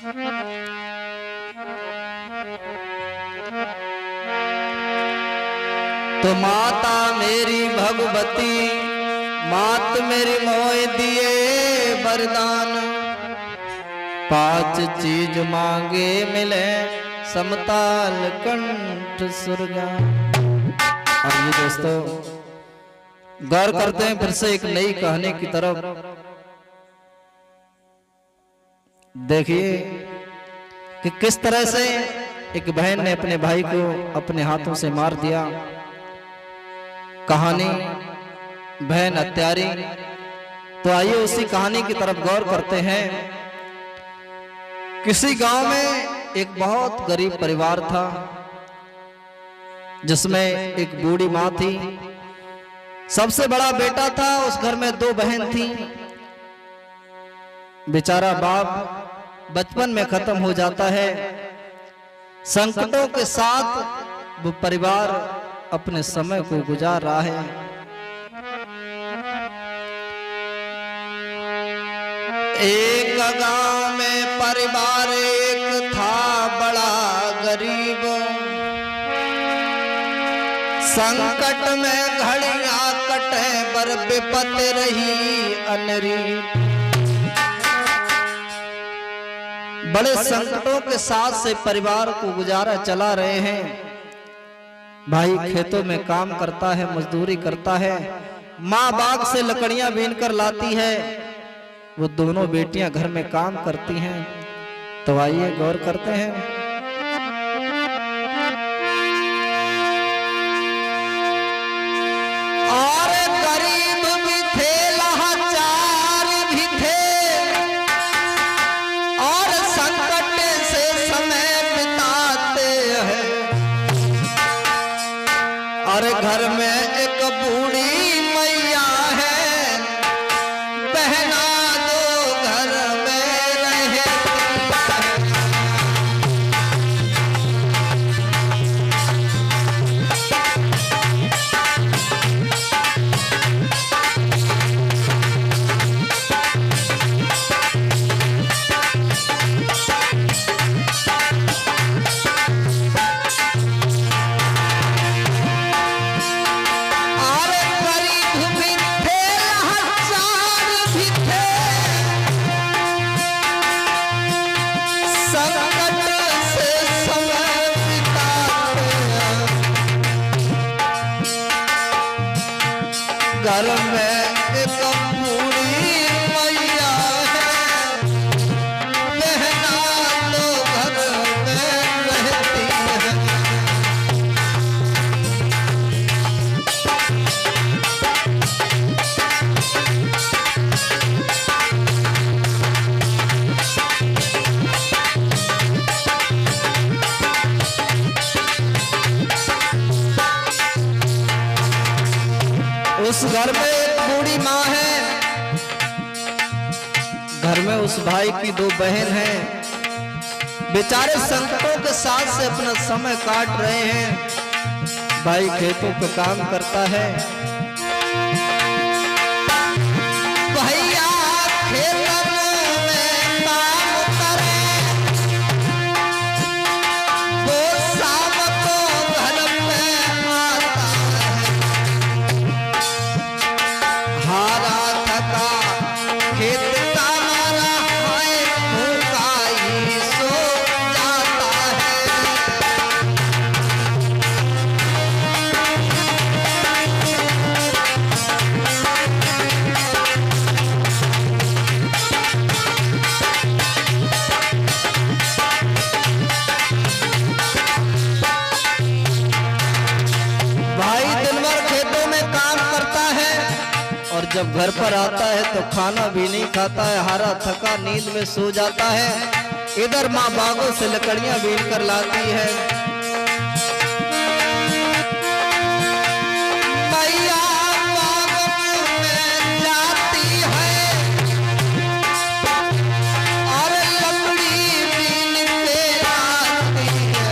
तो माता मेरी भगवती मात मेरी मोह दिए वरदान, 5 चीज मांगे मिले समताल कंठ सुरगान। और ये दोस्तों गौर करते हैं फिर से एक नई कहानी की तरफ। देखिए कि किस तरह से एक बहन ने अपने भाई को अपने हाथों से मार दिया। कहानी बहन हत्यारी। तो आइए उसी कहानी की तरफ गौर करते हैं। किसी गांव में एक बहुत गरीब परिवार था जिसमें एक बूढ़ी मां थी, सबसे बड़ा बेटा था, उस घर में 2 बहन थी। बेचारा बाप बचपन में खत्म हो जाता है। संकटों के साथ वो परिवार अपने समय को गुजार रहा है। एक गांव में परिवार एक था बड़ा गरीब, संकट में घड़ियां कटे पर विपत रही अनरी। बड़े संकटों के साथ से परिवार को गुजारा चला रहे हैं। भाई खेतों में काम करता है, मजदूरी करता है, माँ बाग से लकड़ियां बीन कर लाती है, वो दोनों बेटियां घर में काम करती हैं। तो आइए गौर करते हैं। और गरीब भी थे, लाचार भी थे, और संकट से समय बिताते हैं। और घर में एक बूढ़ी मैया है, बहना दो घर में रहे। घर में एक बूढ़ी मैया है, बहना तो घर में रहती है। उस घर में एक बूढ़ी माँ है, घर में उस भाई की 2 बहन हैं। बेचारे संकटों के साथ से अपना समय काट रहे हैं। भाई खेतों पे काम करता है, भैया खेतन में काम करे, वो शाम को घर में आता है। हारा थका खेत का मारा है, भूखा ही सो जाता है। भाई दिन भर खेतों में काम करता है और जब घर पर आता है तो खाना भी नहीं खाता है, हारा थका नींद में सो जाता है। इधर माँ बागों से लकड़ियां बीन कर लाती है। मैया बाग में जाती है और लकड़ी बीन के लाती है।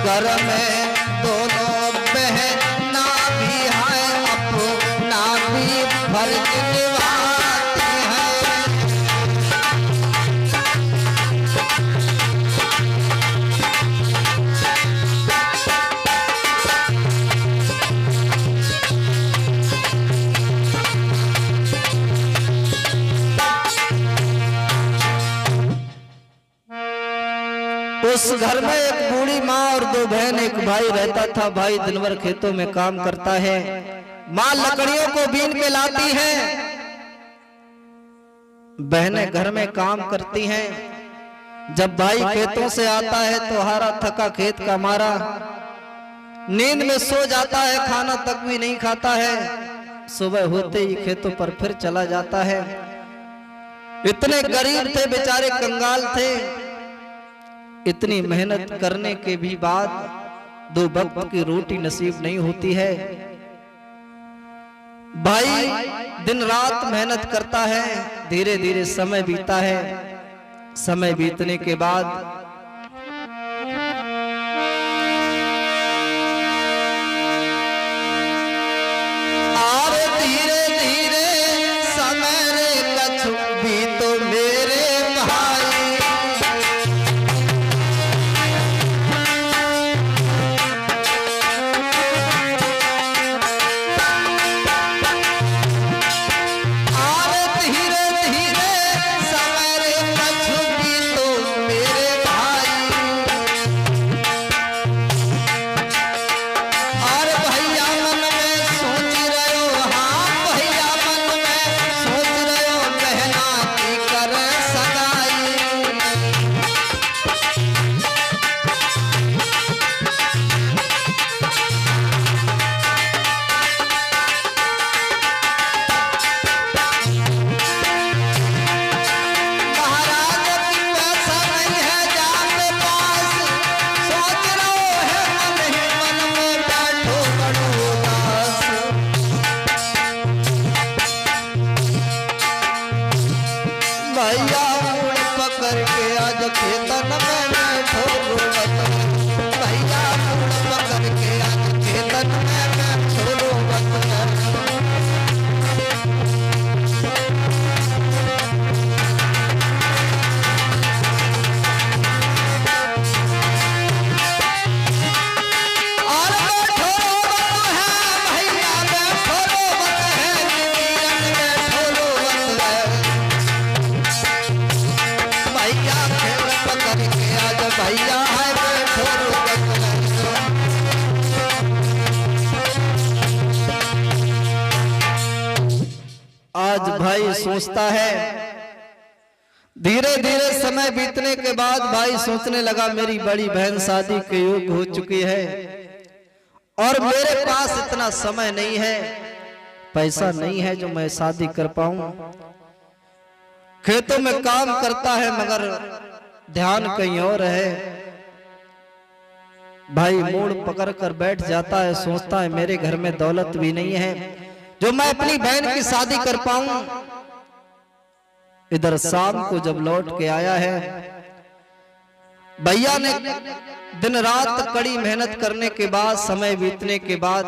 घर में दोनों बहना भी है, अपना भी फर्ज निभाती है। उस घर में एक बूढ़ी माँ और दो बहन, एक भाई रहता था। भाई दिन भर खेतों में काम करता है, माँ लकड़ियों को बीन के लाती है, बहनें घर में काम करती हैं। जब भाई खेतों से आता है तो हारा थका खेत का मारा नींद में सो जाता है, खाना तक भी नहीं खाता है। सुबह होते ही खेतों पर फिर चला जाता है। इतने गरीब थे बेचारे, कंगाल थे। इतनी मेहनत करने के भी बाद दो वक्त की रोटी नसीब नहीं होती है। भाई दिन रात मेहनत करता है, धीरे धीरे समय बीता है। समय बीतने के बाद आज भाई सोचता है, धीरे धीरे समय बीतने के बाद भाई सोचने लगा मेरी बड़ी बहन शादी के योग्य हो चुकी है और मेरे पास इतना समय नहीं है, पैसा नहीं है जो मैं शादी कर पाऊं। खेतों में काम करता है मगर ध्यान कहीं और है। भाई मूड पकड़ कर बैठ जाता है, सोचता है मेरे घर में दौलत भी नहीं है जो मैं अपनी बहन की शादी कर पाऊं। इधर शाम को जब लौट के आया है, भैया ने दिन रात कड़ी मेहनत करने के बाद, समय बीतने के बाद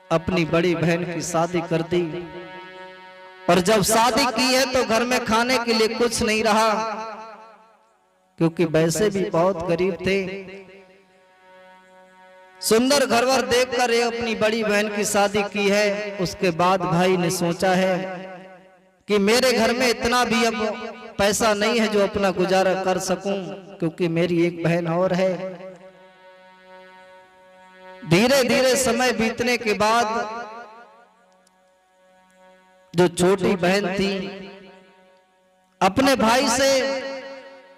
अपनी बड़ी बहन की शादी कर दी। और जब शादी की है तो घर में खाने के लिए कुछ नहीं रहा, क्योंकि वैसे भी बहुत गरीब थे। सुंदर घरवर देखकर ये अपनी बड़ी बहन की शादी की है। उसके बाद भाई ने सोचा है कि मेरे घर में इतना भी अब पैसा नहीं है जो अपना गुजारा कर सकूं, क्योंकि मेरी एक बहन और है। धीरे धीरे समय बीतने के बाद जो छोटी बहन थी अपने भाई से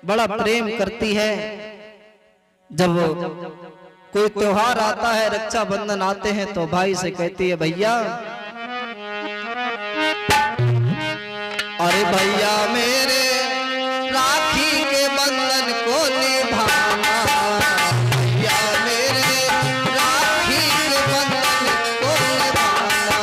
बड़ा प्रेम करती है। जब कोई त्योहार आता है, रक्षाबंधन आते हैं, तो भाई से कहती है भैया, अरे भैया मेरे राखी के बंधन को निभाना, भैया मेरे राखी के बंधन को निभाना।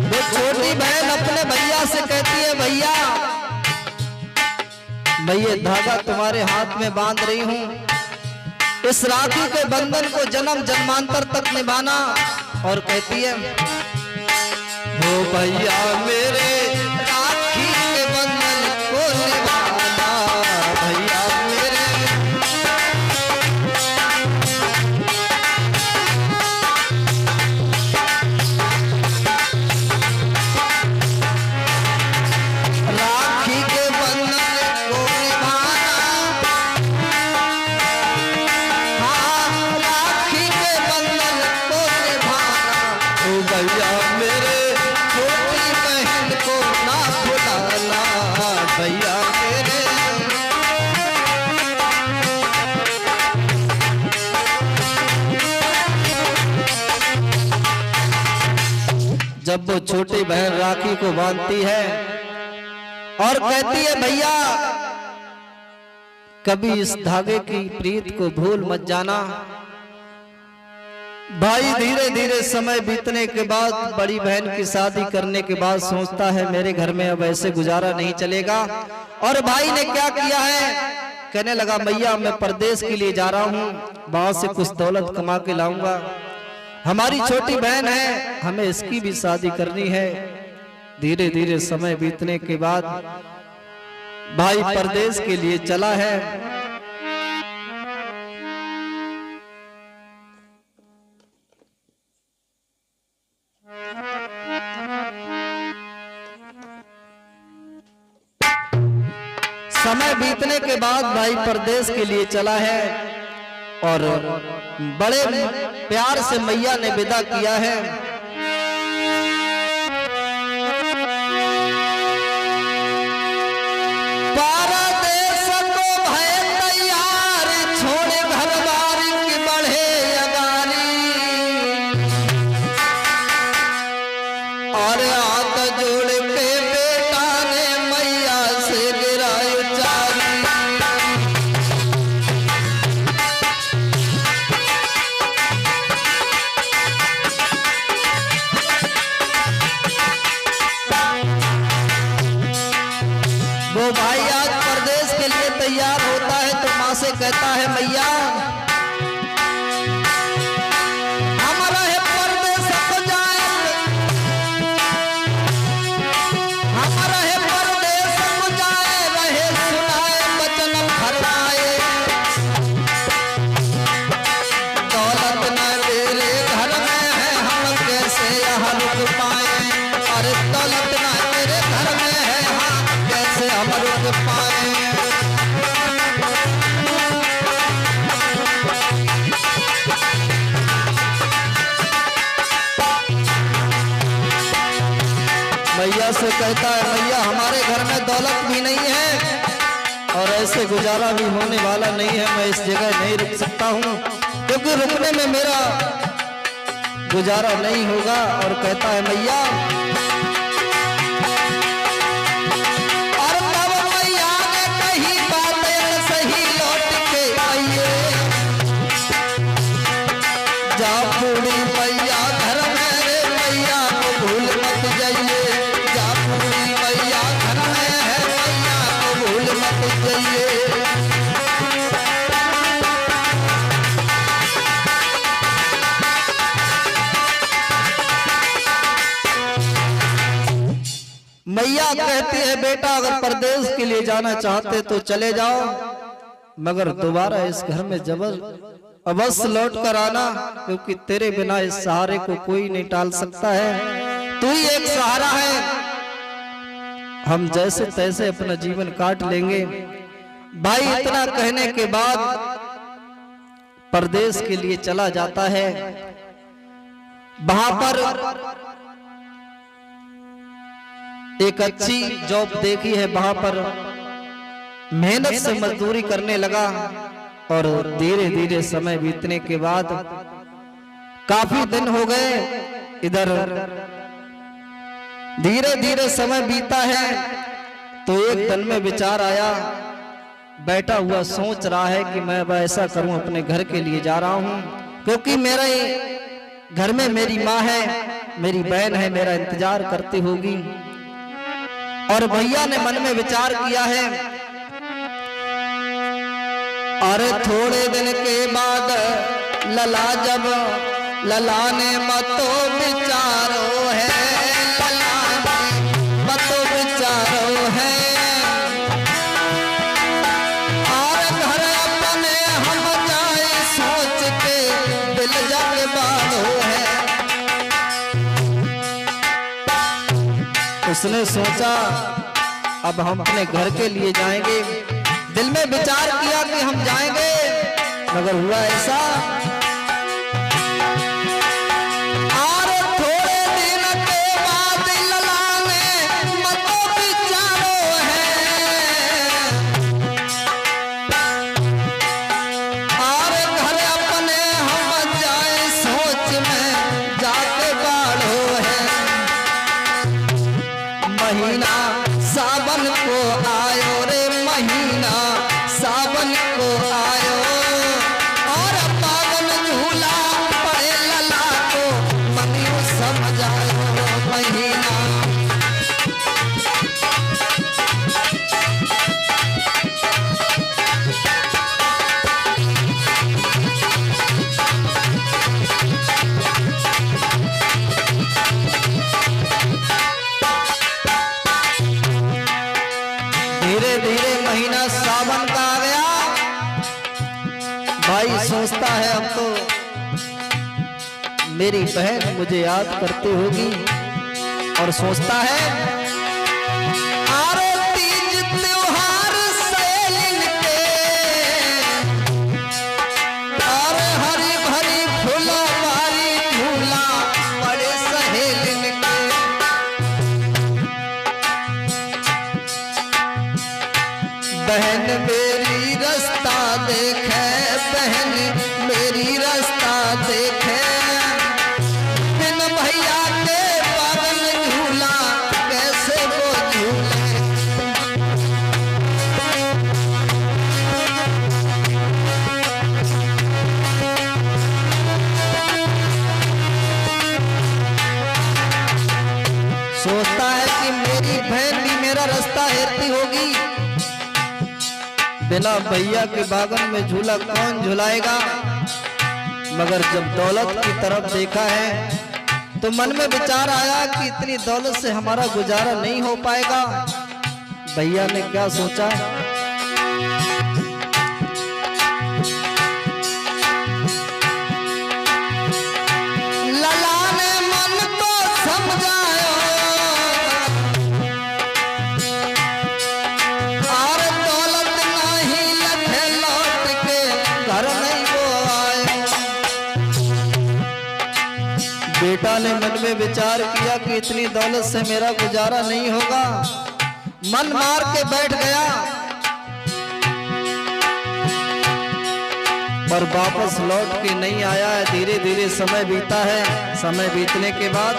वो छोटी बहन अपने भैया से कहती है भैया मैं ये धागा तुम्हारे हाथ में बांध रही हूं, इस राखी के बंधन को जन्म जन्मांतर तक निभाना। और कहती है वो भैया मेरे राखी के बंधन को निभाना, भैया मेरे। जब वो छोटी बहन राखी को बांधती है और कहती है भैया कभी इस धागे की प्रीत को भूल मत जाना। भाई धीरे धीरे समय बीतने के बाद बड़ी बहन की शादी करने के बाद सोचता है मेरे घर में अब ऐसे गुजारा नहीं चलेगा। और भाई ने क्या किया है, कहने लगा मैया मैं परदेश के लिए जा रहा हूँ, वहां से कुछ दौलत कमा के लाऊंगा। हमारी छोटी बहन है, हमें इसकी भी शादी करनी है। धीरे धीरे समय बीतने के बाद भाई परदेश के लिए चला है। समय बीतने के बाद भाई परदेश के लिए चला है और बड़े प्यार से मैया ने विदा किया है। परदेश को भय तैयार छोड़े घर बार की बढ़े अगारी और हाथ जोड़ के बेटा ने मैया से गिरायो चारी। वो भाई आज परदेश के लिए तैयार होता है तो माँ से कहता है मैया हमारा है परदेश को जाए, हमारा है परदेश को जाए रहे सुनाए वचन फरमाए। दौलत न मेरे घर में है हम कैसे यहाँ रुक पाए, अरे दौलत न मेरे घर में है हम कैसे हम रुक पाए। मैया से कहता है मैया हमारे घर में दौलत भी नहीं है और ऐसे गुजारा भी होने वाला नहीं है, मैं इस जगह नहीं रुक सकता हूँ क्योंकि रुकने में मेरा गुजारा नहीं होगा। और कहता है मैया और तब मैया ने कही बातें सही लौट के आइए, जा पूरी मैया घर में रे मैया को भूल मत जाइए, जा पूरी मैया घर में है मैया को भूल मत जाइए। मैया कहती है बेटा अगर परदेश के लिए जाना चाहते तो चले जाओ, मगर दोबारा इस घर में जबर अवश्य लौट कर आना, क्योंकि तेरे बिना इस सहारे को कोई नहीं टाल सकता है, तू ही एक सहारा है। हम जैसे तैसे अपना जीवन काट लेंगे। भाई इतना कहने के बाद परदेश के लिए चला जाता है। वहां पर एक अच्छी जॉब देखी है, वहां पर मेहनत से मजदूरी करने लगा और धीरे धीरे समय बीतने के बाद काफी दिन हो गए। इधर धीरे धीरे समय बीता है तो एक दिन में विचार आया, बैठा हुआ सोच रहा है कि मैं अब ऐसा करूं अपने घर के लिए जा रहा हूं, क्योंकि मेरे घर में मेरी माँ है, मेरी बहन है, मेरा इंतजार करती होगी। और भैया ने मन में विचार किया है, अरे थोड़े दिन के बाद लला जब लला ने मतो विचारो है, लला ने मतो विचारो है, और घर अपने हम जाए सोच के दिल जग बाढ़ो है। उसने सोचा अब हम अपने घर के लिए जाएंगे, दिल में विचार किया कि हम जाएंगे, मगर हुआ ऐसा और थोड़े दिन के बाद लला ने मतो विचारो है, और घर अपने हम जाए सोच में जाके बाढ़ो है। भाई सोचता है अब तो मेरी बहन मुझे याद करती होगी, और सोचता है आरे तीज त्योहार सैलिन के, अरे हरी भरी फुलवारी झूला बड़े सहेलिन के। बहन मेरी रास्ता देखे, बहन मेरी रास्ता देखे, बिन भैया के पावन झूला कैसे वो झूले। सोचता है कि मेरी बहन भी मेरा रास्ता हेरती होगी, बिना भैया के बागन में झूला कौन झुलाएगा। मगर जब दौलत की तरफ देखा है तो मन में विचार आया कि इतनी दौलत से हमारा गुजारा नहीं हो पाएगा। भैया ने क्या सोचा, लला ने मन को समझाया, और दौलत नहीं लखे लौट के घर नहीं वो आए। बेटा ने मन में विचार किया कि इतनी दौलत से मेरा गुजारा नहीं होगा, मन मार के बैठ गया। पर वापस लौट के नहीं आया है। धीरे धीरे समय बीता है। समय बीतने के बाद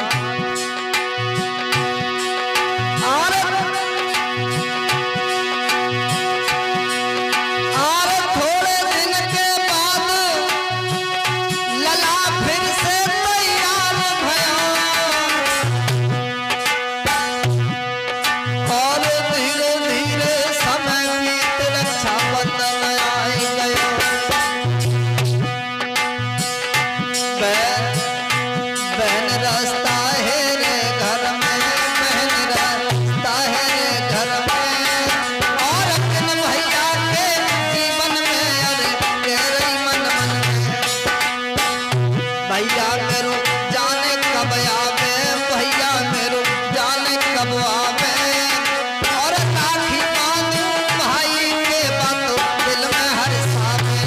थोड़े दिन के बाद लला फिर से तैयार भया, और धीरे धीरे समय बीत रक्षाबंधन आई गया। बहन रास्ता है रे घर में, बहन रास्ता है रे घर में, और अपने भैया के जीवन में अरे तेरे मन मन में। भैया मेरो जाने कब आवे, भैया मेरो जाने कब आवे, और राखी बांधूं भाई के बातों दिल में हर सावे।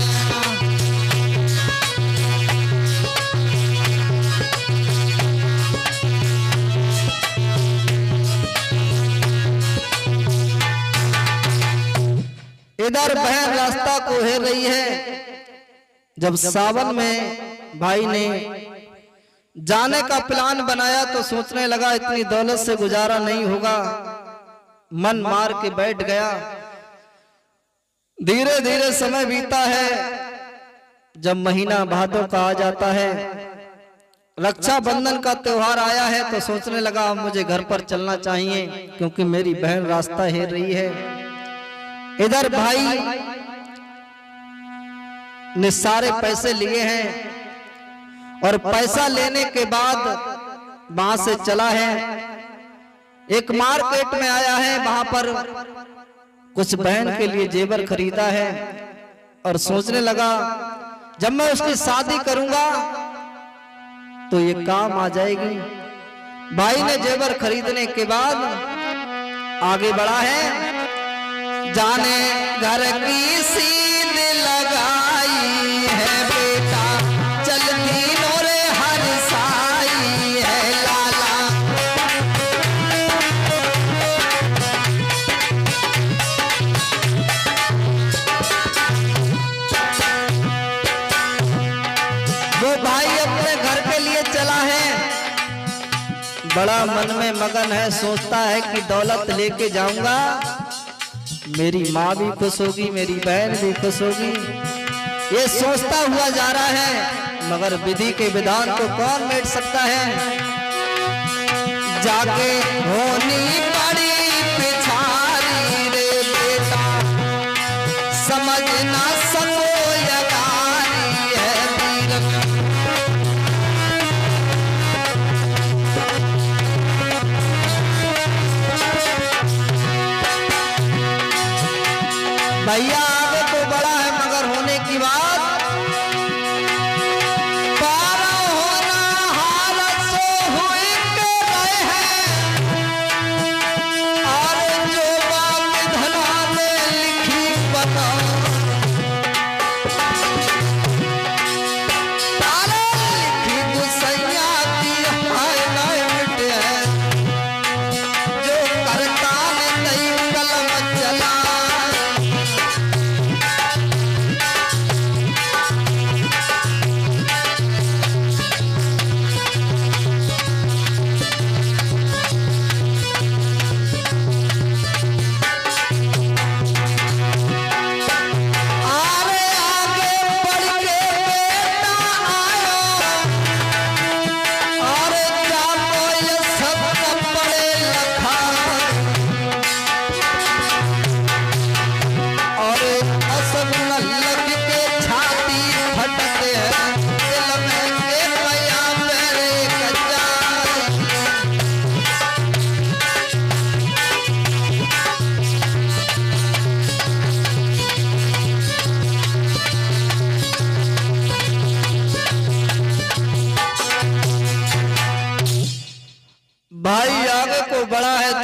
इधर बहन रास्ता को हेर रही है। जब सावन में भाई ने जाने का प्लान बनाया तो सोचने लगा इतनी दौलत से गुजारा नहीं होगा, मन मार के बैठ गया। धीरे धीरे समय बीता है। जब महीना भादों का आ जाता है, रक्षाबंधन का त्योहार आया है, तो सोचने लगा अब मुझे घर पर चलना चाहिए क्योंकि मेरी बहन रास्ता हेर रही है। इधर भाई ने सारे पैसे लिए हैं, और पैसा लेने के बाद वहां से चला है। एक मार्केट में आया है, वहां पर कुछ बहन के लिए जेवर खरीदा है, और सोचने लगा जब मैं उसकी शादी करूंगा तो ये काम आ जाएगी। भाई ने जेवर खरीदने के बाद आगे बढ़ा है। जाने घर की सीध लगाई है बेटा, चलती नोरे हर साई है लाला। वो भाई अपने घर के लिए चला है, बड़ा मन में मगन है। सोचता है कि दौलत लेके जाऊंगा, मेरी माँ भी खुश होगी, मेरी बहन भी खुश होगी। ये सोचता हुआ जा रहा है, मगर विधि के विधान को कौन मेट सकता है। जाके होनी पड़ी पिछारी रे बेटा, समझ ना सको यगारी है वीर। भैया आगे तो बड़ा है, मगर होने की बात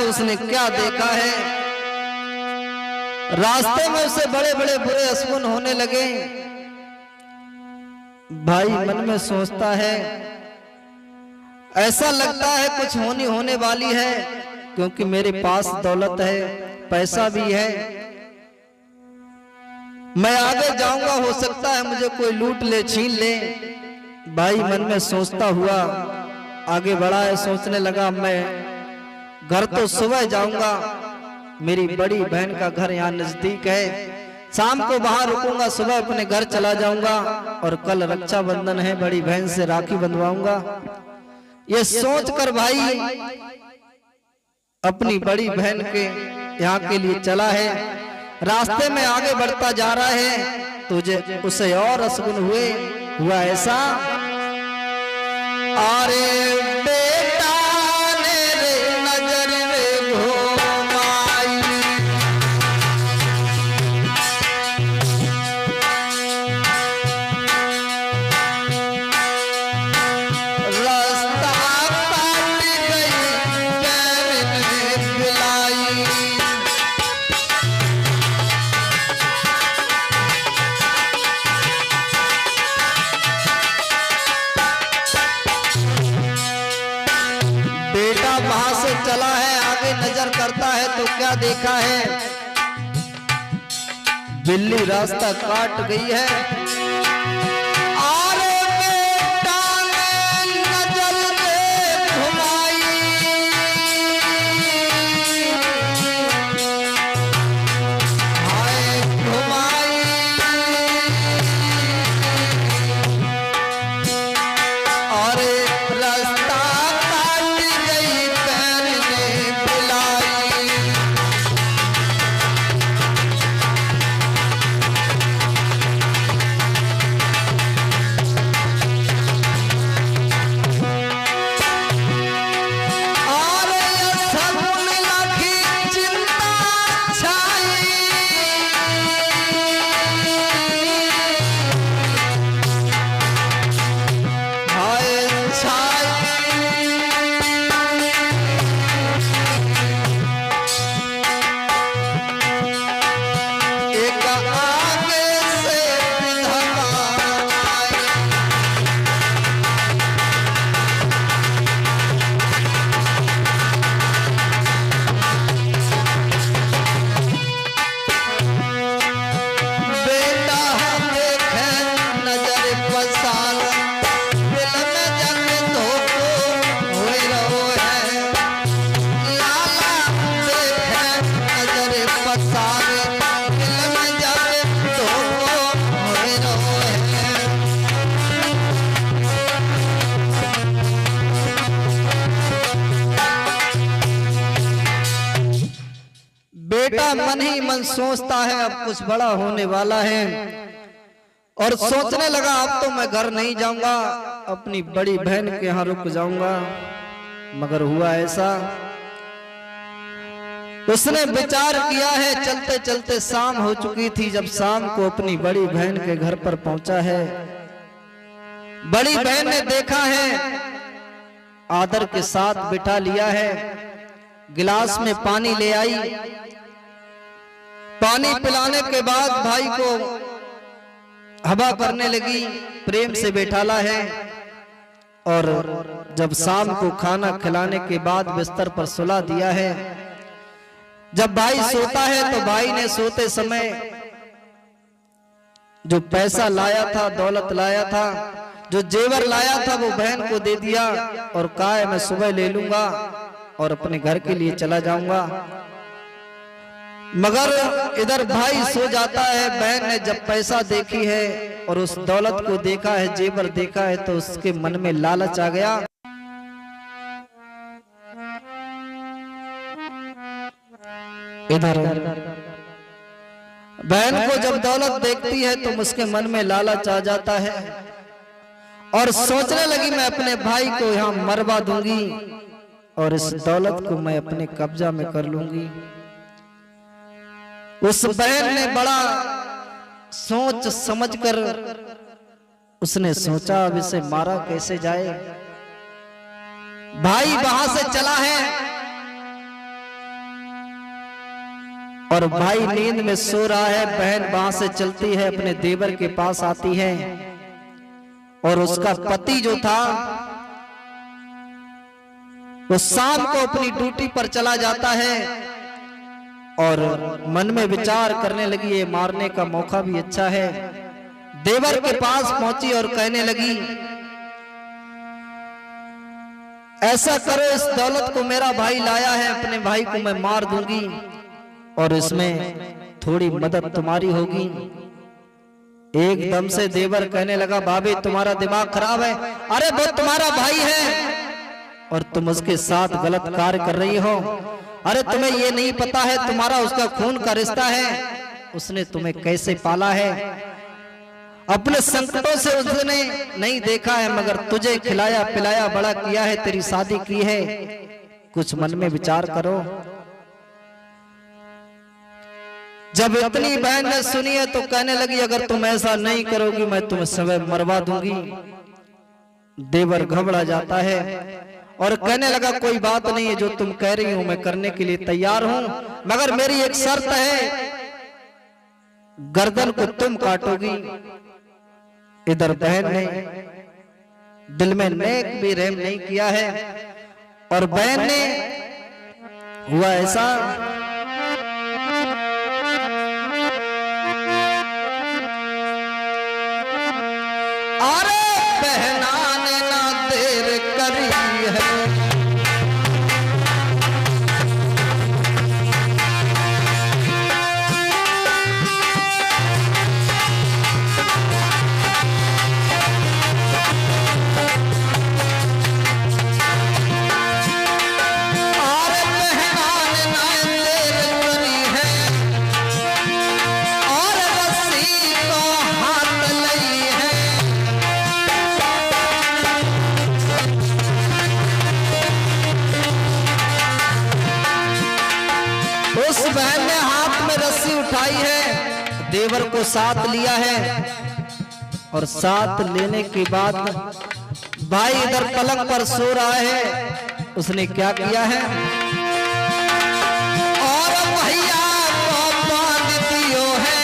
उसने क्या देखा है। रास्ते में उसे बड़े बड़े बुरे असगुन होने लगे। भाई मन में सोचता है, ऐसा लगता है कुछ होने वाली है, क्योंकि मेरे पास दौलत है, पैसा भी है, मैं आगे जाऊंगा, हो सकता है मुझे कोई लूट ले, छीन ले। भाई मन में सोचता हुआ आगे बढ़ा है। सोचने लगा, मैं घर तो सुबह जाऊंगा, मेरी बड़ी बहन का घर यहाँ नजदीक है, शाम को बाहर रुकूंगा, सुबह अपने घर चला जाऊंगा और कल रक्षाबंधन है, बड़ी बहन से राखी बंधवाऊंगा। ये सोचकर भाई अपनी बड़ी बहन के यहाँ के लिए चला है। रास्ते में आगे बढ़ता जा रहा है, तुझे उसे और असगुन हुआ ऐसा, अरे बेटा ने रे नजर में घुमाई, रास्ता काट गई बैल ने बुलाई। बेटा वहां से चला है, आगे नजर करता है तो क्या देखा है, बिल्ली रास्ता काट गई है। अरे बेटा ने नजर में घुमाई, हाय घुमाई, अरे रास्ता बेटा मन ही मन सोचता है अब कुछ बड़ा होने वाला है, और सोचने लगा अब तो मैं घर नहीं जाऊंगा, अपनी बड़ी बहन के यहाँ रुक जाऊंगा। मगर हुआ ऐसा, उसने विचार किया है। चलते चलते शाम हो चुकी थी। जब शाम को अपनी बड़ी बहन के घर पर पहुंचा है, बड़ी बहन ने देखा है, आदर के साथ बिठा लिया है, गिलास में पानी ले आई। पानी पिलाने के बाद भाई को हवा करने लगी, प्रेम से बैठाला है। और जब शाम को खाना खिलाने के बाद बिस्तर पर सुला दिया है। जब भाई सोता है तो भाई ने सोते समय जो पैसा लाया था, दौलत लाया था, जो जेवर लाया था, वो बहन को दे दिया और कहा है मैं सुबह ले लूंगा और अपने घर के लिए चला जाऊंगा। मगर इधर भाई सो जाता है। बहन ने जब पैसा देखी है और उस दौलत को देखा है, जेवर देखा है, तो उसके मन में लालच आ गया। इधर बहन को जब दौलत देखती है तो उसके मन में लालच आ जाता है और सोचने लगी मैं अपने भाई को यहाँ मरवा दूंगी और इस दौलत को मैं अपने कब्जा में कर लूंगी। उस बहन ने बड़ा सोच समझकर उसने सोचा अब इसे मारा कैसे जाए। भाई वहां से चला है और भाई नींद में सो रहा है। बहन वहां से चलती है, अपने देवर के पास आती है और उसका पति जो था वो शाम को अपनी ड्यूटी पर चला जाता है और मन में विचार करने लगी, ये मारने का मौका भी अच्छा है। देवर के पास पहुंची और कहने लगी, ऐसा करो, इस दौलत को मेरा भाई लाया है, अपने भाई को मैं मार दूंगी और इसमें थोड़ी मदद तुम्हारी होगी। एकदम से देवर कहने लगा, भाभी तुम्हारा दिमाग खराब है, अरे वो तुम्हारा भाई है और तुम उसके साथ गलत कार्य कर रही हो। अरे तुम्हें ये नहीं पता है, तुम्हारा उसका खून का रिश्ता है, उसने तुम्हें कैसे पाला है, अपने संकटों से उसने नहीं देखा है, मगर तुझे खिलाया पिलाया बड़ा किया है, तेरी शादी की है, कुछ मन में विचार करो। जब इतनी बहन ने सुनी है तो कहने लगी, अगर तुम ऐसा नहीं करोगी मैं तुम्हें स्वयं मरवा दूंगी। देवर घबरा जाता है और कहने लगा, कोई बात नहीं है, जो तुम कह रही हो मैं करने के लिए तैयार हूं, मगर मेरी एक शर्त है, गर्दन को तुम काटोगी। इधर बहन ने दिल में नेक भी रहम नहीं किया है और बहन ने हुआ ऐसा, अरे बहना ने ना देर करी है, देवर को साथ लिया है और साथ लेने के बाद भाई इधर पलंग पर सो रहा है। उसने क्या किया है, और भैया को बांध दियो है,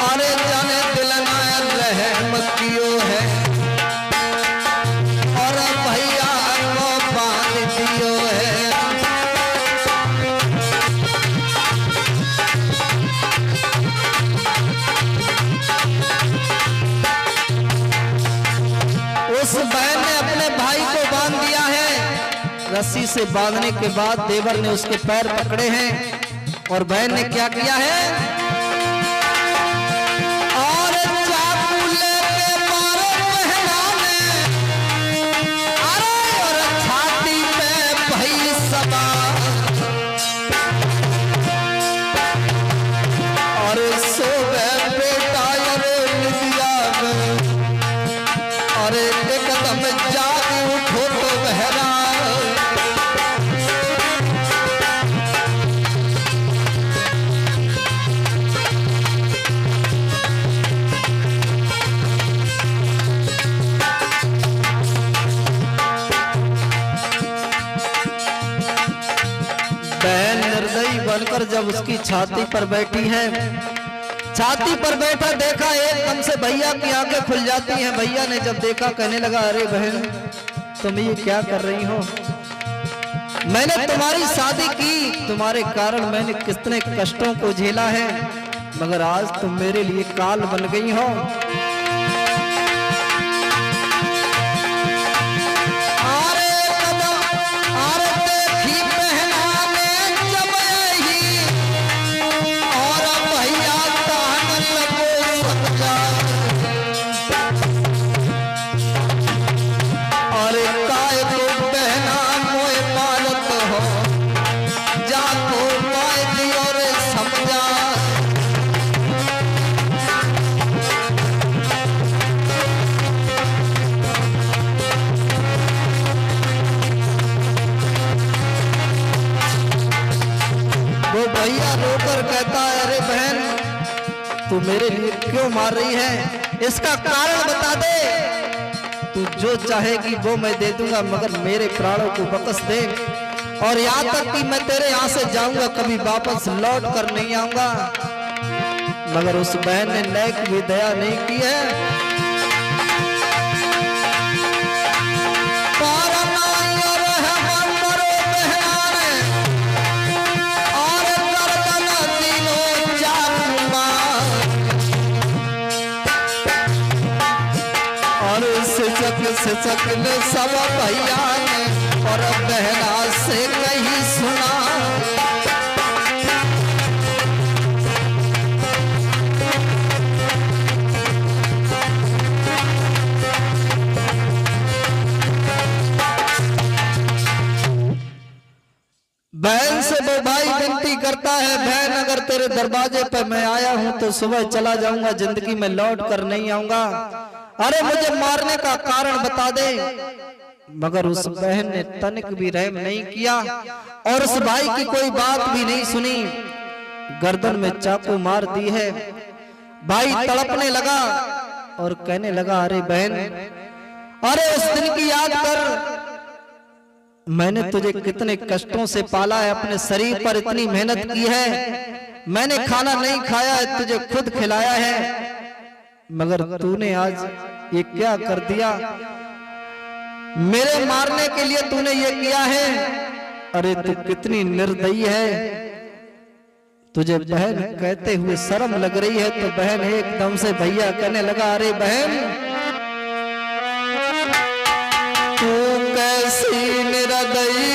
अरे जाने दिल ना रहम कियो है, और भैया को बांध दियो है। उस बहन ने अपने भाई को बांध दिया है। रस्सी से बांधने के बाद देवर ने उसके पैर पकड़े हैं और बहन ने क्या किया है, और चाकू लेके मारो बहनाने, अरे और छाती पे भई सवार, और सो गए बेटा अरे निदिया में, अरे एकदम जाग उठो तो बहरा, बहन निर्दयी बनकर जब उसकी छाती पर बैठी है, छाती पर बैठा देखा, एकदम से भैया की आंखें खुल जाती हैं। भैया ने जब देखा कहने लगा, अरे बहन तुम ये क्या कर रही हो, मैंने तुम्हारी शादी की, तुम्हारे कारण मैंने कितने कष्टों को झेला है, मगर आज तुम मेरे लिए काल बन गई हो। भैया रोकर कहता है, अरे बहन तू मेरे लिए क्यों मार रही है, इसका कारण बता दे, तू जो चाहेगी वो मैं दे दूंगा, मगर मेरे प्राणों को बख्श दे। और यहाँ तक कि मैं तेरे यहाँ से जाऊंगा, कभी वापस लौट कर नहीं आऊंगा। मगर उस बहन ने लायक भी दया नहीं की है। सिसक ने सब भैया ने और बहना से कहीं सुना। बहन से वो भाई विनती करता है, बहन अगर तेरे दरवाजे पर मैं आया हूं तो सुबह चला जाऊंगा, जिंदगी में लौट कर नहीं आऊंगा। अरे मुझे मारने का कारण बता दे। मगर उस बहन ने तनिक भी रहम नहीं किया और उस भाई की कोई बात भी नहीं सुनी। गर्दन में चाकू मार दी है। भाई तड़पने लगा और कहने लगा, अरे बहन, अरे उस दिन की याद कर, मैंने तुझे कितने कष्टों से पाला है, अपने शरीर पर इतनी मेहनत की है, मैंने खाना नहीं खाया है, तुझे खुद खिलाया है, मगर तूने आज ये क्या कर दिया? मेरे मारने के लिए तूने ये किया है। अरे तू कितनी निर्दयी है। तुझे बहन कहते हुए शर्म लग रही है तो बहन एकदम से भैया कहने लगा, अरे बहन तू कैसी निर्दयी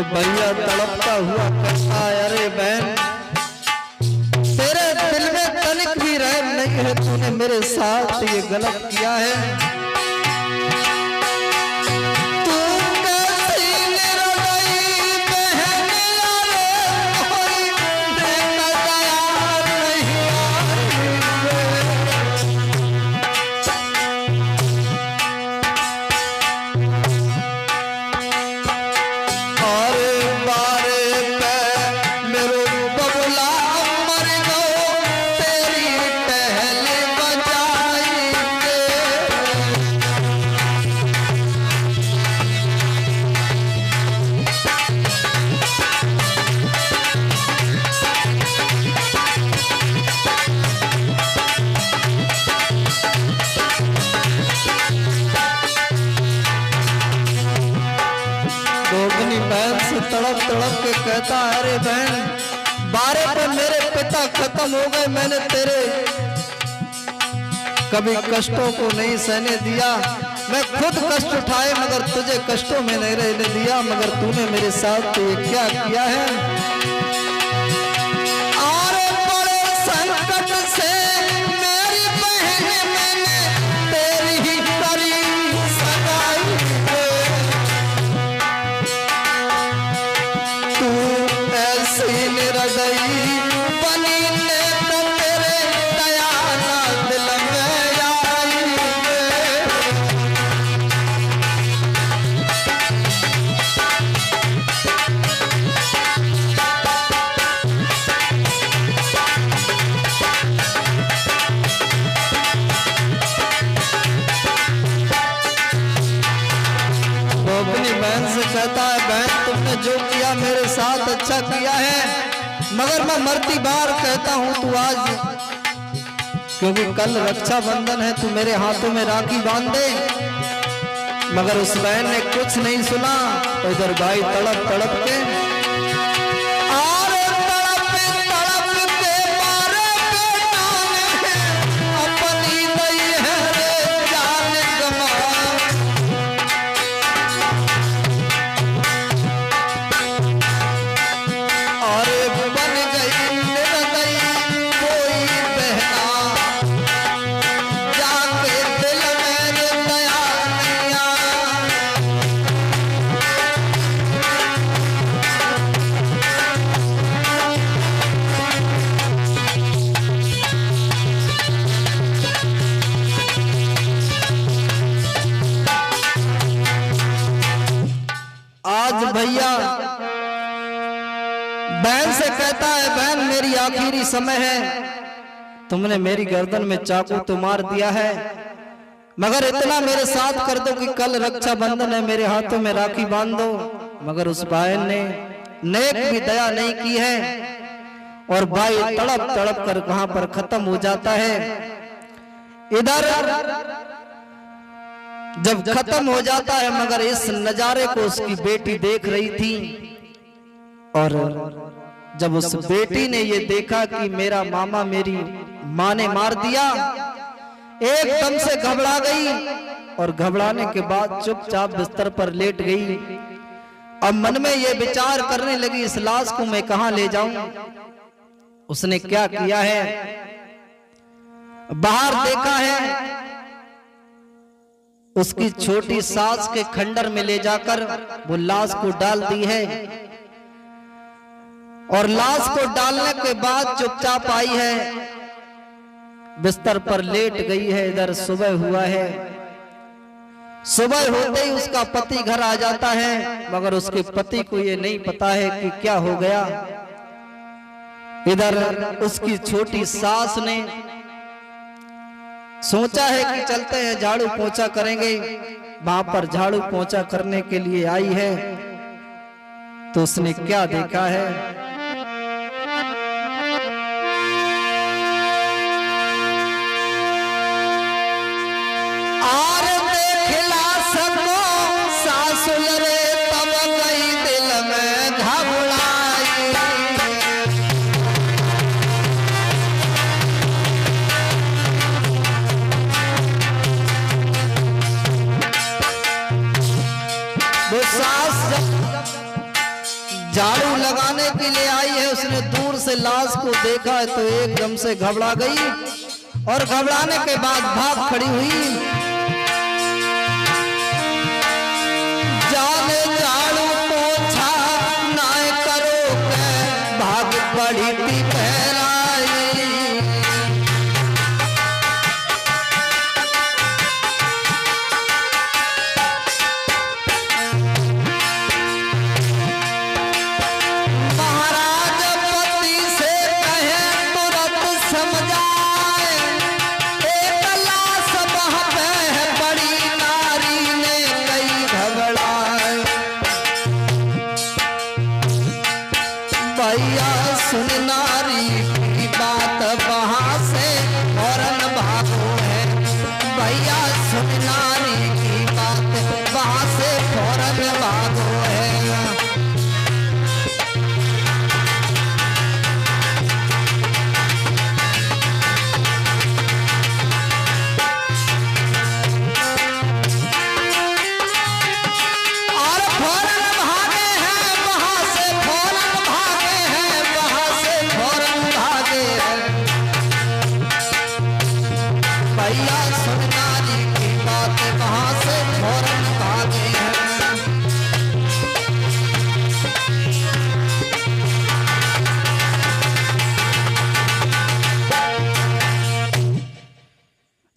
भैया तड़पता हुआ कहता है, अरे बहन तेरे दिल में तनिक भी रहम नहीं है, तूने मेरे साथ ये गलत किया है। तड़प तड़प के कहता है, अरे बहन बारे पे मेरे पिता खत्म हो गए, मैंने तेरे कभी कष्टों को नहीं सहने दिया, मैं खुद कष्ट उठाए मगर तुझे कष्टों में नहीं रहने दिया, मगर तूने मेरे साथ तो ये क्या किया है? और बड़े संकट से मेरी बहन मैंने तेरी ही करी सगाई, तू ऐसी निर्दयी बनी ने तो तेरे दया ना दिल में आई। वो अपनी बहन से कहता है, बहन तुमने जो किया मेरे साथ अच्छा किया है, मगर मैं मरती बार कहता हूं तू आज, क्योंकि कल रक्षाबंधन है, तू मेरे हाथों में राखी बांध दे। मगर उस बहन ने कुछ नहीं सुना। तो इधर भाई तड़प तड़प के आज भैया बहन से कहता है, बहन मेरी आखिरी समय है, तुमने मेरी गर्दन में चाकू तो मार दिया है, मगर इतना मेरे साथ कर दो कि कल रक्षाबंधन है, मेरे हाथों में राखी बांध दो। मगर उस बहन ने नेक भी दया नहीं की है और भाई तड़प तड़प कर कहां पर खत्म हो जाता है। इधर जब खत्म हो जाता है, मगर इस नजारे को उसकी बेटी देख रही थी और जब उस बेटी ने ये देखा कि मेरा मामा मेरी माँ ने मार दिया, एकदम से घबरा गई और घबराने के बाद चुपचाप बिस्तर पर लेट गई। अब मन में ये विचार करने लगी, इस लाश को मैं कहां ले जाऊं। उसने क्या किया है, बाहर देखा है, उसकी छोटी सास के खंडर में ले जाकर वो लाश को डाल दी है और लाश को डालने के बाद चुपचाप आई है, बिस्तर पर लेट गई है। इधर सुबह हुआ है, सुबह होते ही उसका पति घर आ जाता है, मगर उसके पति को ये नहीं पता है कि क्या हो गया। इधर उसकी छोटी सास ने सोचा है कि चलते हैं झाड़ू पोंछा करेंगे, वहां पर झाड़ू पोंछा करने के लिए आई है तो उसने क्या देखा है, और देखला सको सासुल रे तब गई दिल में घबराई। वो सास झाड़ू लगाने के लिए आई है, उसने दूर से लाश को देखा है तो एकदम से घबरा गई और घबराने के बाद भाग खड़ी हुई। जाने झाड़ू पोंछा ना करो के भाग पड़ी थी पहराई। महाराज पति से कहे तुरंत समझाए, एक लाश वहां पे है बड़ी नारी ने कई घबराए। भैया सुन नारी की बात वहां से फौरन भागो है, भैया सुन नारी की बात वहां से फौरन भागो है। और फौरन भागे हैं वहां से, फौरन भागे हैं वहां से, फौरन भागे हैं। भैया सुन नारी की बात वहां से फौरन भागे हैं।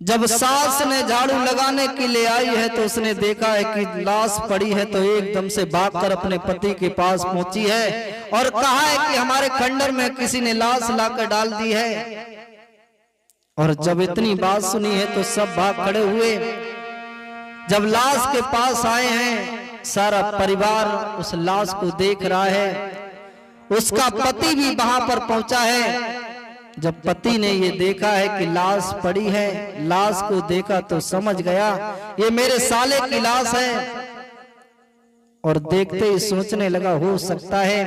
जब सास ने झाड़ू लगाने के लिए आई है तो उसने देखा है कि लाश पड़ी है, तो एकदम से भागकर अपने पति के पास पहुंची है और कहा है कि हमारे खंडर में किसी ने लाश लाकर डाल दी है। और जब इतनी बात सुनी है तो सब भाग खड़े हुए। जब लाश के पास आए हैं, सारा परिवार उस लाश को देख रहा है, उसका पति भी वहां पर पहुंचा है। जब पति ने ये देखा है कि लाश पड़ी है, लाश को देखा तो समझ गया ये मेरे साले की लाश है और देखते ही सोचने लगा हो सकता है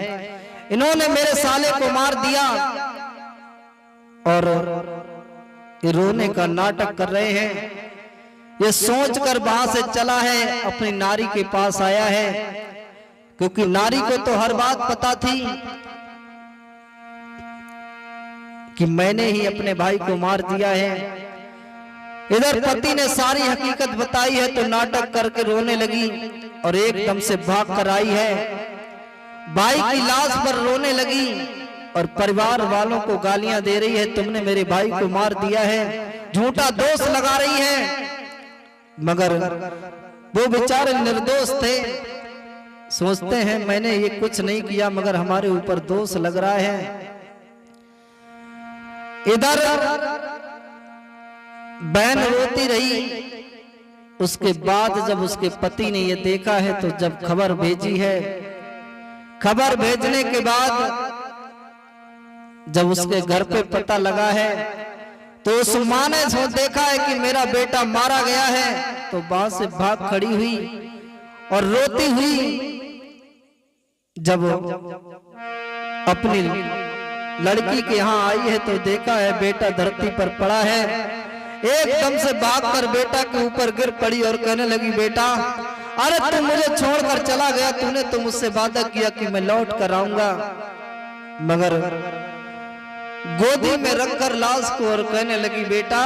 इन्होंने मेरे साले को मार दिया। और ये रोने का नाटक कर रहे हैं, ये सोचकर वहां से चला है, अपनी नारी के पास आया है, क्योंकि नारी को तो हर बात पता थी कि मैंने ही अपने भाई को मार दिया है। इधर पति ने सारी हकीकत बताई है तो नाटक करके रोने लगी और एकदम से भाग कर आई है, भाई की लाश पर रोने लगी और परिवार वालों को गालियां दे रही है, तुमने मेरे भाई को मार दिया है, झूठा दोष लगा रही है। मगर वो बेचारे निर्दोष थे, सोचते हैं मैंने ये कुछ नहीं किया मगर हमारे ऊपर दोष लग रहा है। इधर बहन रोती रही। उसके बाद जब उसके पति ने ये देखा है तो जब खबर भेजी है, खबर भेजने के बाद जब उसके घर पे पता लगा है तो उस माँ ने देखा है कि मेरा बेटा मारा गया है, तो वहां से भाग खड़ी हुई और रोती हुई जब अपनी लड़की के यहाँ आई है तो देखा है बेटा धरती पर पड़ा है। एकदम से भागकर बेटा के ऊपर गिर पड़ी और कहने लगी, बेटा अरे तू मुझे छोड़कर चला गया, तूने तो मुझसे वादा किया कि मैं लौट कर आऊंगा। मगर गोदी में रखकर लाश को और कहने लगी, बेटा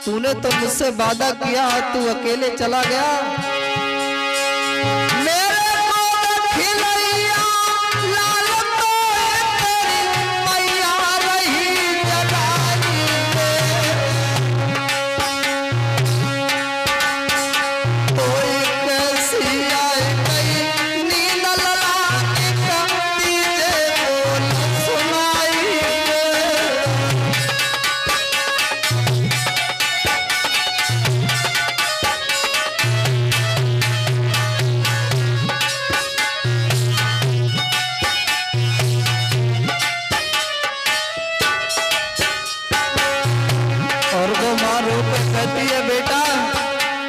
तूने तो मुझसे वादा किया, तू अकेले चला गया। मेरे खिलैया लाल तो तेरी मैया रही जगाई कोई कैसी आई गई नींद ललाने का दीजे बोल सुनाई। कहती है, बेटा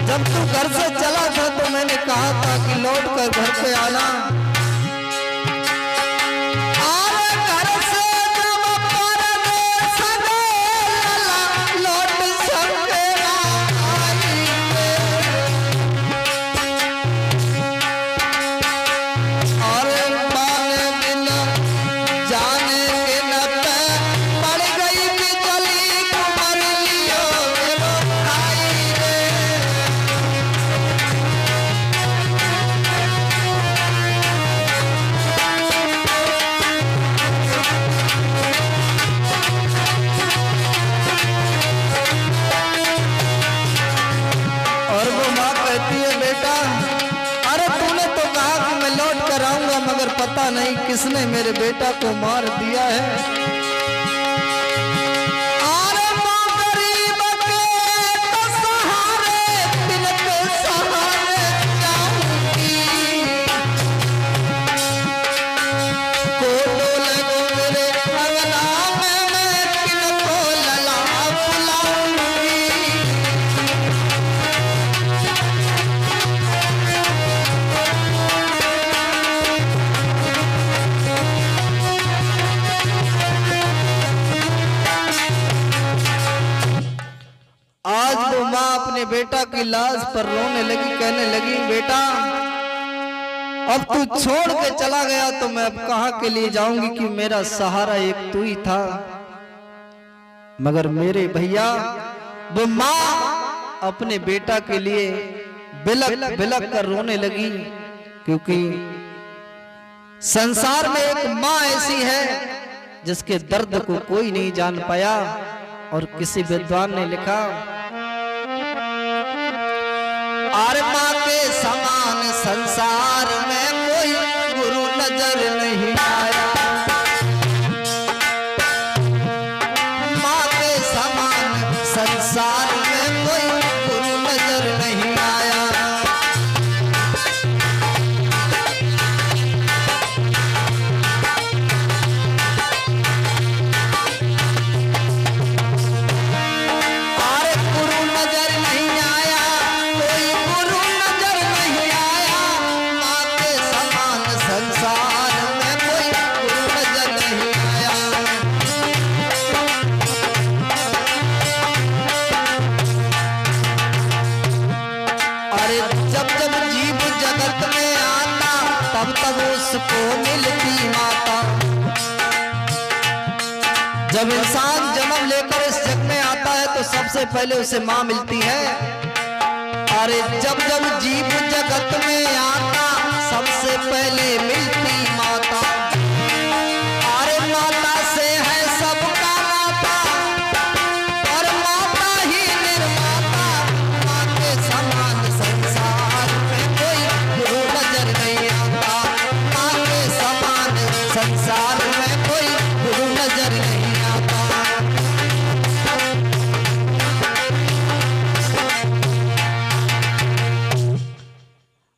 जब तू घर से चला था तो मैंने कहा था कि लौट कर घर पे आना। घर से जब परदेस गया लौट सके ना आई। और माने बिना जाने के न पड़ गई बिजली कुमर लियो मगर पता नहीं किसने मेरे बेटा को मार दिया है। बेटा की लाश पर रोने लगी, कहने लगी, बेटा अब तू छोड़ के चला गया तो मैं अब कहां के लिए जाऊंगी कि मेरा सहारा एक तू ही था। मगर मेरे भैया वो माँ अपने बेटा के लिए बिलक बिलक कर रोने लगी, क्योंकि संसार में एक माँ ऐसी है जिसके दर्द को कोई नहीं जान पाया। और किसी विद्वान ने लिखा, और माँ के समान संसार में कोई गुरु नजर नहीं आया। माँ के समान संसार में कोई गुरु नजर नहीं आया। अरे गुरु नजर नहीं आया, कोई गुरु नजर नहीं आया। माँ के समान संसार में कोई उसको मिलती माता। जब इंसान जन्म लेकर इस जग में आता है तो सबसे पहले उसे माँ मिलती है। अरे जब जब जीव जगत में आता सबसे पहले मिलती माता। अरे माता से है सबका नाता और माता ही निर्माता। माँ के समान संसार में कोई गुरु नजर नहीं आता। माँ के समान संसार में कोई गुरु नजर नहीं आता।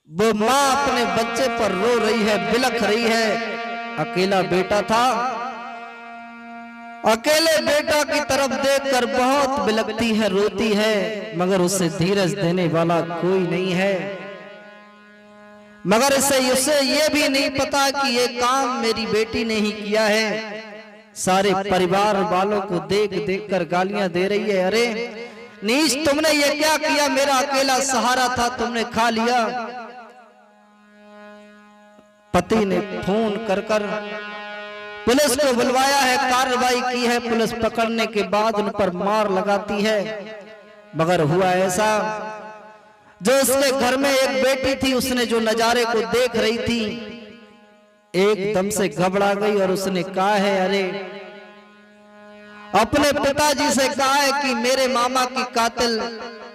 वो माँ अपने बच्चे पर रो रही है, बिलख रही है। अकेला बेटा था, अकेले बेटा की तरफ देखकर बहुत बिलखती है, रोती है, मगर उसे धीरज देने वाला कोई नहीं है। मगर उसे ये भी नहीं पता कि ये काम मेरी बेटी ने ही किया है। सारे परिवार वालों को देख देख कर गालियां दे रही है। अरे नीच, तुमने ये क्या किया? मेरा अकेला सहारा था, तुमने खा लिया। पति ने फोन कर कर पुलिस को बुलवाया है, कार्रवाई की है। पुलिस पकड़ने के बाद उन पर मार लगाती है। मगर हुआ ऐसा, जो उसके घर में एक बेटी थी, उसने जो नजारे को देख रही थी एकदम से घबरा गई और उसने कहा है, अरे अपने पिताजी से कहा है कि मेरे मामा की कातिल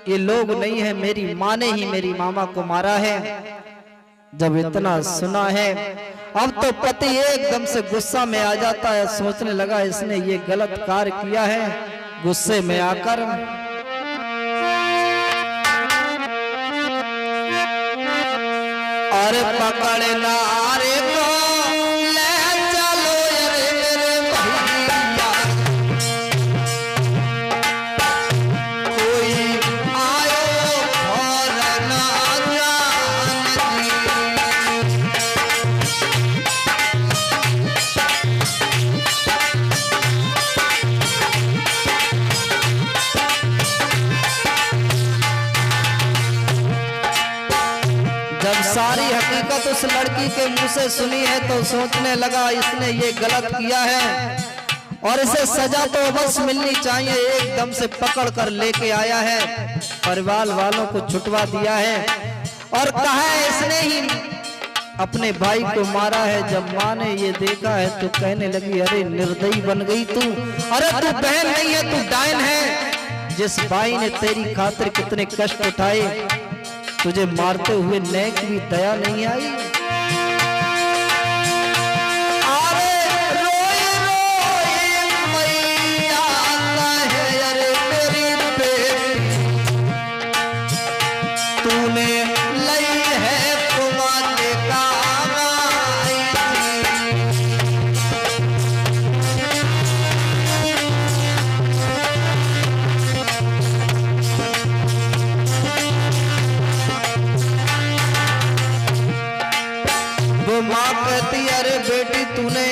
ये लोग नहीं है, मेरी माँ ने ही मेरी मामा को मारा है। जब इतना सुना है अब तो पति एकदम से गुस्सा में आ जाता है। सोचने लगा इसने ये गलत कार्य किया है। गुस्से में आकर अरे पकड़े ना अरे को ले चलो अरे मेरे भैया, कोई आयो और ना जब सारी हकीकत उस लड़की के मुंह से सुनी है तो सोचने लगा इसने ये गलत किया है और इसे सजा तो बस मिलनी चाहिए। एकदम से पकड़ कर लेके आया है, परिवार वालों को छुटवा दिया है और कहा है इसने ही अपने भाई को मारा है। जब माँ ने ये देखा है तो कहने लगी, अरे निर्दयी बन गई तू। अरे तू बहन नहीं है, तू डायन है। जिस भाई ने तेरी खातिर कितने कष्ट उठाए, तुझे मारते हुए नेक भी दया नहीं आई। अरे रोई रोई मैया है, अरे मेरी बेटी तूने लई है तुम्हारे काम आई। वो माँ कहती अरे बेटी तूने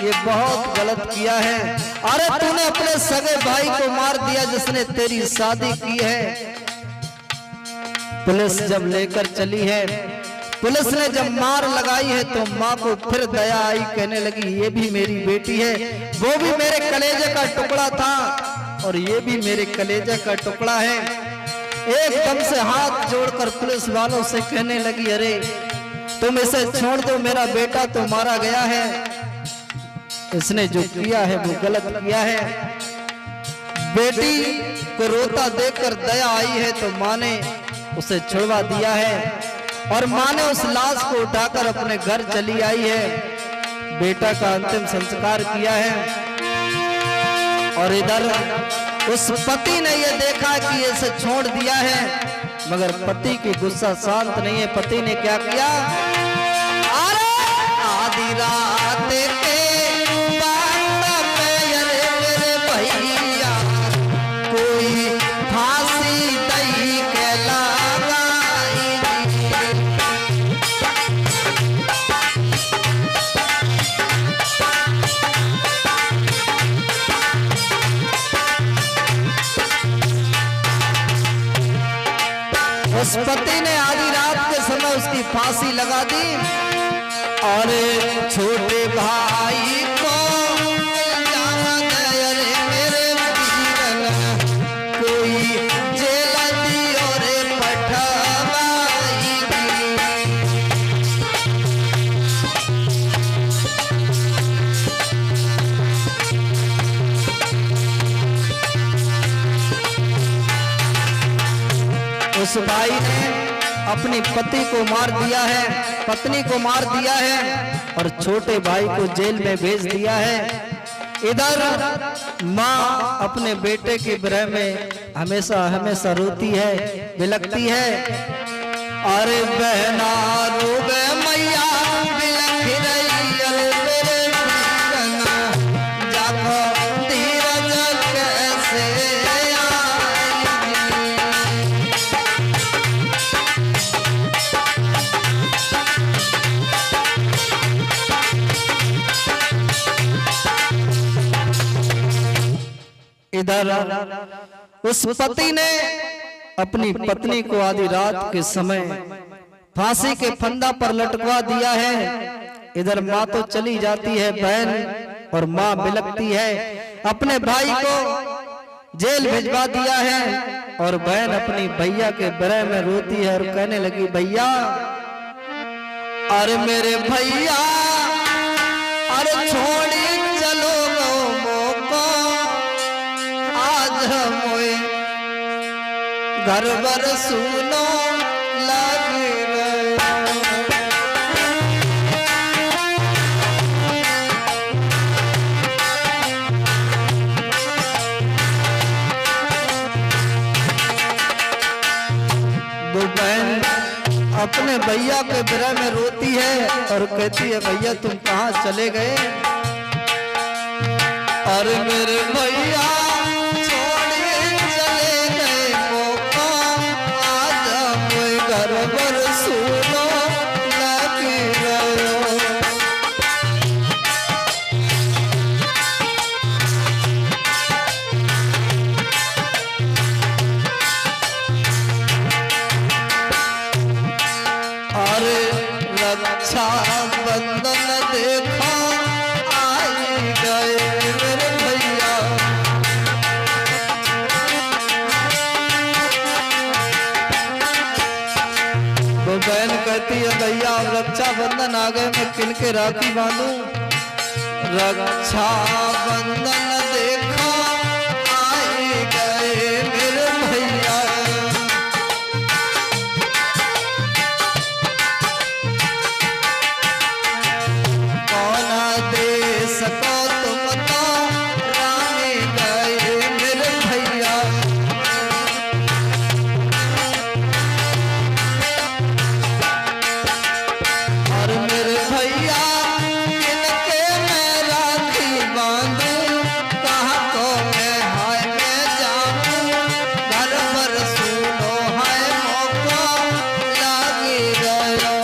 ये बहुत गलत किया है। अरे तूने अपने सगे भाई को मार दिया जिसने तेरी शादी की है। पुलिस जब लेकर चली है, पुलिस ने जब मार लगाई है तो माँ को फिर दया आई, कहने लगी ये भी मेरी बेटी है, वो भी मेरे कलेजे का टुकड़ा था और ये भी मेरे कलेजे का टुकड़ा है। एकदम से हाथ जोड़कर पुलिस वालों से कहने लगी अरे तुम इसे छोड़ दो, मेरा बेटा तो मारा गया है, इसने जो किया है वो गलत किया है। बेटी को रोता देखकर दया आई है तो माँ ने उसे छुड़वा दिया है और माँ ने उस लाश को उठाकर अपने घर चली आई है। बेटा का अंतिम संस्कार किया है और इधर उस पति ने ये देखा कि इसे छोड़ दिया है, मगर पति की गुस्सा शांत नहीं है। पति ने क्या किया, अरे आधी रात के बात में अरे मेरे भैया कोई फांसी दई के लगाई। उस पति ने आधी रात के समय उसकी फांसी लगा दी और छोटे भाई को जाना दे रे मेरे वीरन, कोई जेल दियो रे पठवाई। उस भाई ने अपनी पति को मार दिया है, पत्नी को मार दिया है और छोटे भाई को जेल में भेज दिया है। इधर माँ अपने बेटे के विरह में हमेशा हमेशा रोती है, बिलखती है। अरे बहना रोवे मैया बिलख रही मेरे वीरना, जागो धीरज कैसे इधर उस पति ने अपनी पत्नी को आधी रात के समय फांसी के फंदा पर लटकवा दिया है। इधर माँ तो चली जाती है बहन, और माँ बिलखती है। अपने भाई को जेल भिजवा दिया है और बहन अपनी भैया के विरह में रोती है और कहने लगी, भैया अरे मेरे भैया अरे छोड़ी चलो मोको, आज मोए घर बर सुनो लग रहे। वो बहन अपने भैया के विरह में रोती है और कहती है, भैया तुम कहाँ चले गए? अरे मेरे भैया छोड़े चले गए मोको, आज मैं घर पर सुनो लगी रहो। अरे रक्षा बंधन देखो आई गए मेरे भैया, वो बहन कहती है, भैया अब रक्षा बंधन आ गए, मैं किनके राखी बांधूं? रक्षा बंधन देखो आई गए मेरे भैया। देश को तुम तो रानी गए मेरे भैया। और मेरे भैया किनके मैं राखी बांधूं, कहाँ को मैं हाय मैं जाऊं, घर पर सुनो हाय मौका लागी गया।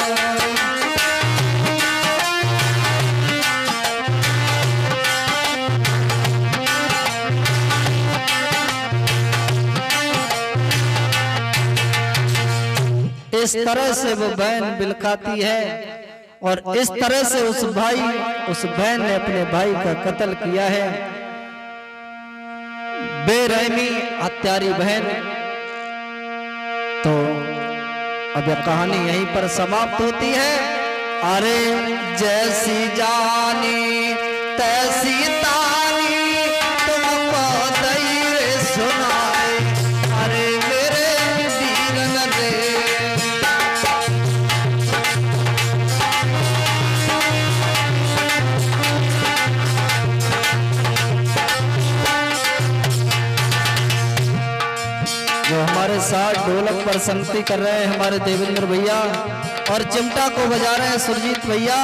इस तरह से वो बहन बिलखाती है और इस तरह से उस बहन ने अपने भाई का कत्ल किया है। बेरहमी हत्यारी बहन। तो अब यह कहानी यहीं पर समाप्त होती है। अरे जैसी जानी तैसी तानी तुमको दई सुनाए, अरे मेरे वीरन रे। जो हमारे साथ ढोलक पर संगति कर रहे हैं हमारे देवेंद्र भैया और चिमटा को बजा रहे हैं सुरजीत भैया।